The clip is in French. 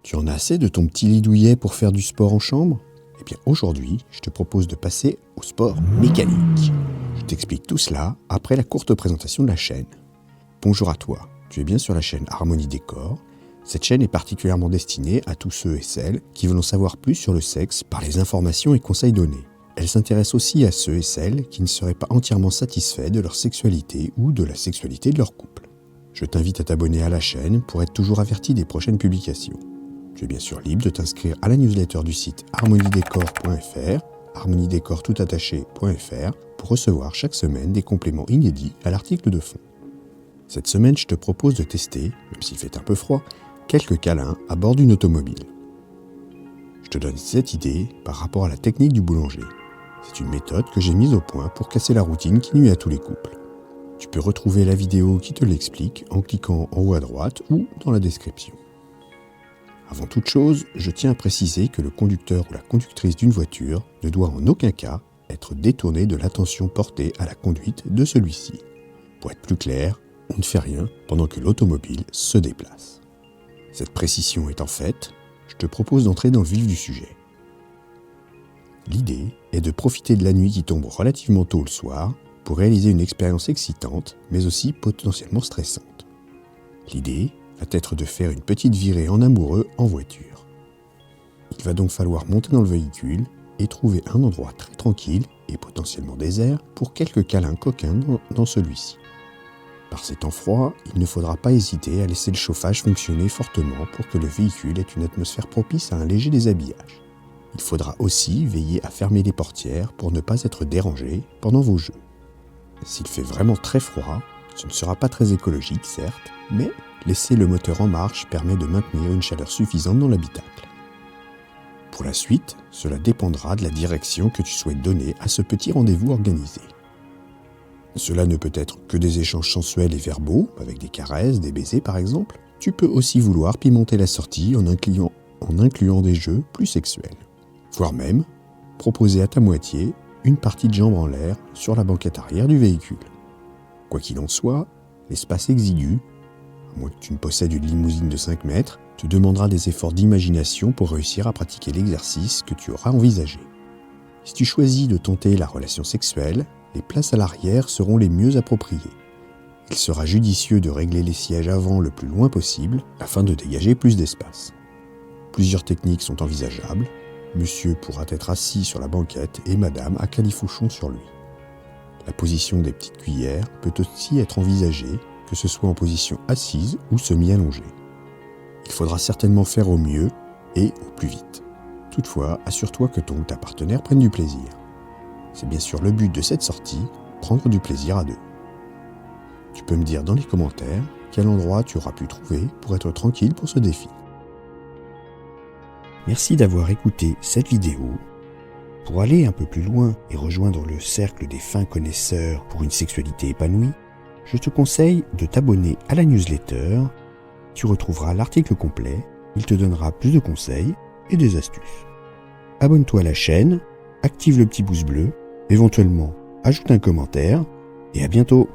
Tu en as assez de ton petit lit douillet pour faire du sport en chambre ? Eh bien aujourd'hui, je te propose de passer au sport mécanique. Je t'explique tout cela après la courte présentation de la chaîne. Bonjour à toi, tu es bien sur la chaîne Harmonie Décor. Cette chaîne est particulièrement destinée à tous ceux et celles qui veulent en savoir plus sur le sexe par les informations et conseils donnés. Elle s'intéresse aussi à ceux et celles qui ne seraient pas entièrement satisfaits de leur sexualité ou de la sexualité de leur couple. Je t'invite à t'abonner à la chaîne pour être toujours averti des prochaines publications. Tu es bien sûr libre de t'inscrire à la newsletter du site harmoniedécor.fr, harmoniedécor.fr, pour recevoir chaque semaine des compléments inédits à l'article de fond. Cette semaine, je te propose de tester, même s'il fait un peu froid, quelques câlins à bord d'une automobile. Je te donne cette idée par rapport à la technique du boulanger. C'est une méthode que j'ai mise au point pour casser la routine qui nuit à tous les couples. Tu peux retrouver la vidéo qui te l'explique en cliquant en haut à droite ou dans la description. Avant toute chose, je tiens à préciser que le conducteur ou la conductrice d'une voiture ne doit en aucun cas être détourné de l'attention portée à la conduite de celui-ci. Pour être plus clair, on ne fait rien pendant que l'automobile se déplace. Cette précision étant faite, je te propose d'entrer dans le vif du sujet. L'idée est de profiter de la nuit qui tombe relativement tôt le soir pour réaliser une expérience excitante, mais aussi potentiellement stressante. L'idée va être de faire une petite virée en amoureux en voiture. Il va donc falloir monter dans le véhicule et trouver un endroit très tranquille et potentiellement désert pour quelques câlins coquins dans celui-ci. Par ces temps froids, il ne faudra pas hésiter à laisser le chauffage fonctionner fortement pour que le véhicule ait une atmosphère propice à un léger déshabillage. Il faudra aussi veiller à fermer les portières pour ne pas être dérangé pendant vos jeux. S'il fait vraiment très froid, ce ne sera pas très écologique certes, mais laisser le moteur en marche permet de maintenir une chaleur suffisante dans l'habitacle. Pour la suite, cela dépendra de la direction que tu souhaites donner à ce petit rendez-vous organisé. Cela ne peut être que des échanges sensuels et verbaux, avec des caresses, des baisers par exemple. Tu peux aussi vouloir pimenter la sortie en incluant des jeux plus sexuels. Voire même, proposer à ta moitié une partie de jambes en l'air sur la banquette arrière du véhicule. Quoi qu'il en soit, l'espace exigu, à moins que tu ne possèdes une limousine de 5 mètres, te demandera des efforts d'imagination pour réussir à pratiquer l'exercice que tu auras envisagé. Si tu choisis de tenter la relation sexuelle, les places à l'arrière seront les mieux appropriées. Il sera judicieux de régler les sièges avant le plus loin possible afin de dégager plus d'espace. Plusieurs techniques sont envisageables. Monsieur pourra être assis sur la banquette et madame à califourchon sur lui. La position des petites cuillères peut aussi être envisagée, que ce soit en position assise ou semi-allongée. Il faudra certainement faire au mieux et au plus vite. Toutefois, assure-toi que ton ou ta partenaire prenne du plaisir. C'est bien sûr le but de cette sortie, prendre du plaisir à deux. Tu peux me dire dans les commentaires quel endroit tu auras pu trouver pour être tranquille pour ce défi. Merci d'avoir écouté cette vidéo. Pour aller un peu plus loin et rejoindre le cercle des fins connaisseurs pour une sexualité épanouie, je te conseille de t'abonner à la newsletter. Tu retrouveras l'article complet, il te donnera plus de conseils et des astuces. Abonne-toi à la chaîne, active le petit pouce bleu, éventuellement ajoute un commentaire et à bientôt.